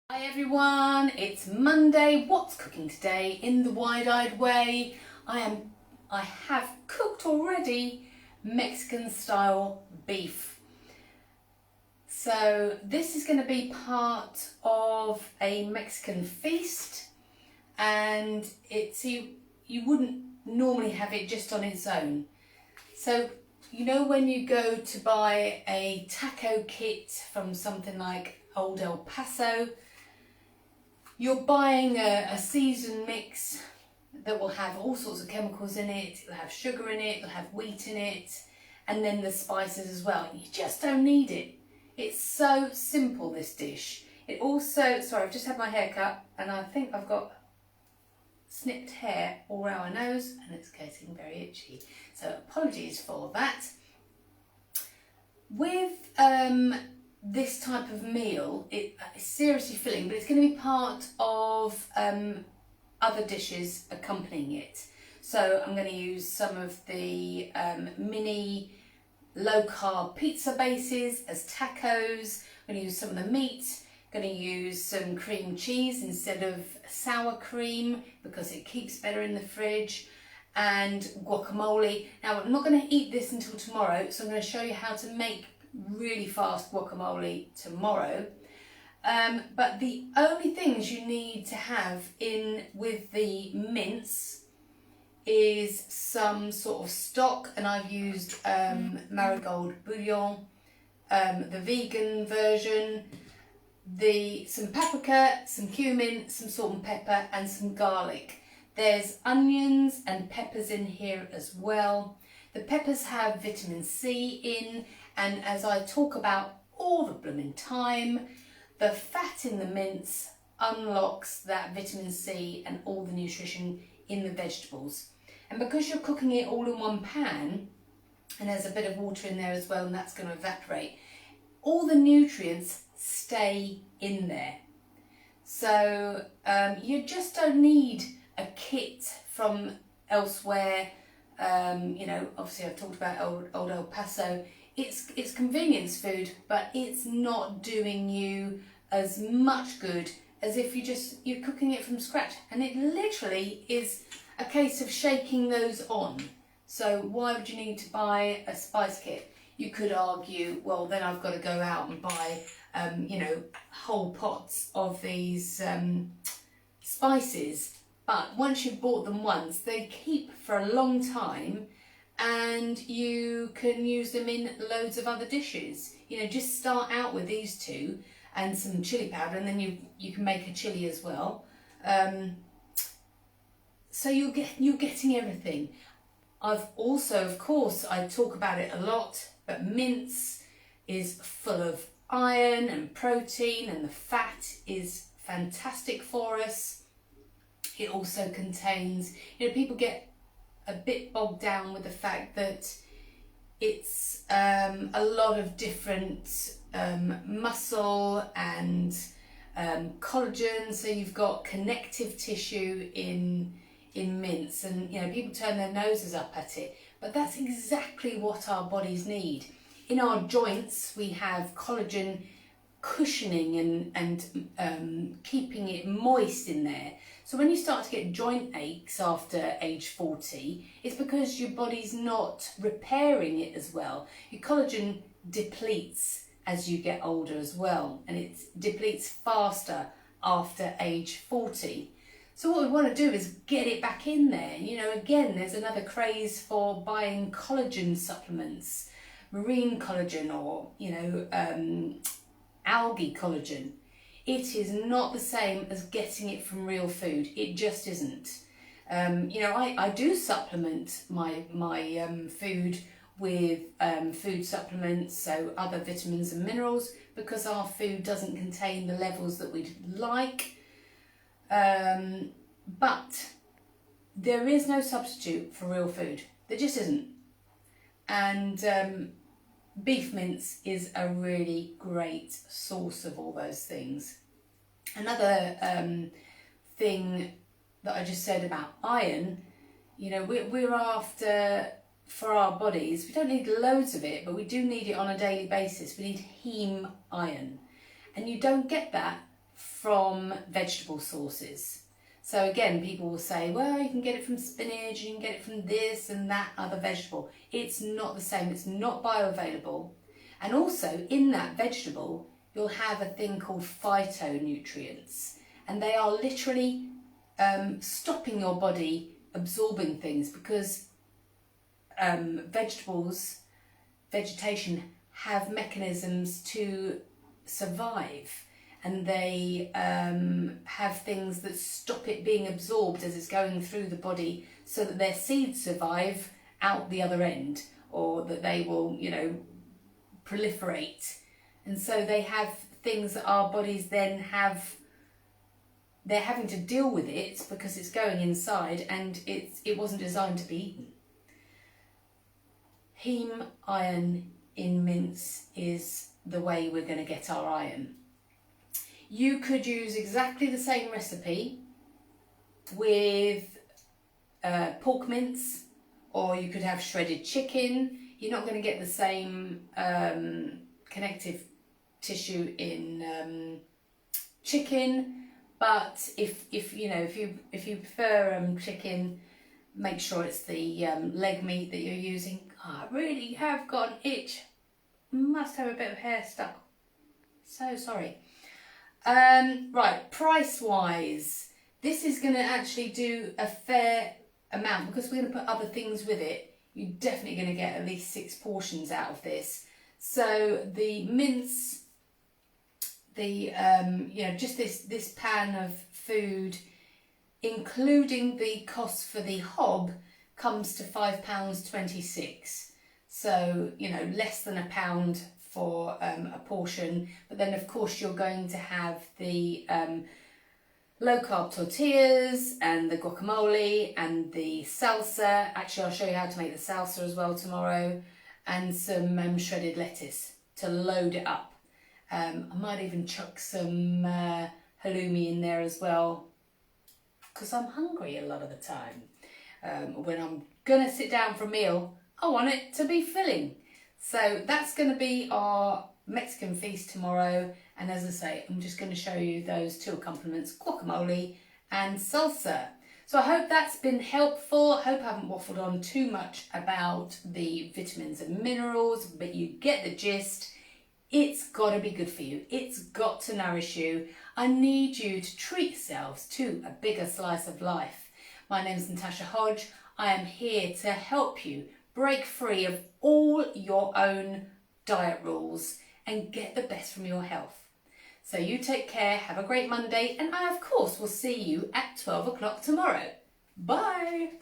Hi everyone, it's Monday. What's cooking today in the wide-eyed way? I have cooked already Mexican style beef. So this is going to be part of a Mexican feast, and you wouldn't normally have it just on its own. So you know when you go to buy a taco kit from something like Old El Paso, you're buying a seasoned mix that will have all sorts of chemicals in it. It'll have sugar in it, it'll have wheat in it, and then the spices as well. You just don't need it. It's so simple, this dish. It also, sorry, I've just had my hair cut and I think I've got snipped hair all around my nose and it's getting very itchy. So apologies for that. With this type of meal, it's seriously filling, but it's going to be part of other dishes accompanying it. So I'm going to use some of the mini low-carb pizza bases as tacos. I'm going to use some of the meat. I'm going to use some cream cheese instead of sour cream because it keeps better in the fridge, and guacamole. Now I'm not going to eat this until tomorrow, so I'm going to show you how to make really fast guacamole tomorrow. But the only things you need to have in with the mince is some sort of stock, and I've used marigold bouillon, the vegan version, some paprika, some cumin, some salt and pepper, and some garlic. There's onions and peppers in here as well. The peppers have vitamin C in, and as I talk about all the blooming time, the fat in the mince unlocks that vitamin C and all the nutrition in the vegetables. And because you're cooking it all in one pan, and there's a bit of water in there as well, and that's going to evaporate, all the nutrients stay in there. So you just don't need a kit from elsewhere. Obviously I've talked about Old El Paso. It's convenience food, but it's not doing you as much good as if you're cooking it from scratch. And it literally is a case of shaking those on. So why would you need to buy a spice kit? You could argue, well, then I've got to go out and buy, whole pots of these spices. But once you've bought them once, they keep for a long time, and you can use them in loads of other dishes. Just start out with these two and some chili powder, and then you can make a chili as well. So you're getting everything. I've also, of course, I talk about it a lot, but mince is full of iron and protein, and the fat is fantastic for us. It also contains, people get a bit bogged down with the fact that it's a lot of different muscle and collagen. So you've got connective tissue in mince, and people turn their noses up at it, but that's exactly what our bodies need. In our joints, we have collagen cushioning and keeping it moist in there. So when you start to get joint aches after age 40, it's because your body's not repairing it as well. Your collagen depletes as you get older as well, and it depletes faster after age 40. So what we want to do is get it back in there. Again, there's another craze for buying collagen supplements, marine collagen, or algae collagen. It is not the same as getting it from real food. It just isn't. I do supplement my food with food supplements, so other vitamins and minerals, because our food doesn't contain the levels that we'd like. But there is no substitute for real food. There just isn't. And beef mince is a really great source of all those things. Another thing that I just said about iron, we're after, for our bodies, we don't need loads of it, but we do need it on a daily basis. We need heme iron, and you don't get that from vegetable sources. So again, people will say, well, you can get it from spinach, you can get it from this and that other vegetable. It's not the same, it's not bioavailable. And also in that vegetable, you'll have a thing called phytonutrients, and they are literally stopping your body absorbing things, because vegetation have mechanisms to survive, and they have things that stop it being absorbed as it's going through the body, so that their seeds survive out the other end, or that they will, you know, proliferate. And so they have things that our bodies then have, they're having to deal with it because it's going inside and it wasn't designed to be eaten. Heme iron in mince is the way we're going to get our iron. You could use exactly the same recipe with pork mince, or you could have shredded chicken. You're not going to get the same connective tissue in chicken, but if you prefer chicken, make sure it's the leg meat that you're using. Oh, I really have got an itch. Must have a bit of hair stuck. So sorry. Right, price wise, this is going to actually do a fair amount, because we're going to put other things with it. You're definitely going to get at least 6 portions out of this. So the mince, the just this pan of food, including the cost for the hob, comes to £5.26. So, you know, less than £1 for a portion. But then of course you're going to have the low carb tortillas and the guacamole and the salsa. Actually, I'll show you how to make the salsa as well tomorrow, and some shredded lettuce to load it up. I might even chuck some halloumi in there as well, because I'm hungry a lot of the time. When I'm gonna sit down for a meal, I want it to be filling. So that's going to be our Mexican feast tomorrow. And as I say, I'm just going to show you those 2 accompaniments, guacamole and salsa. So I hope that's been helpful. I hope I haven't waffled on too much about the vitamins and minerals, but you get the gist. It's got to be good for you. It's got to nourish you. I need you to treat yourselves to a bigger slice of life. My name's Natasha Hodge. I am here to help you break free of all your own diet rules and get the best from your health. So you take care, have a great Monday, and I of course will see you at 12 o'clock tomorrow. Bye!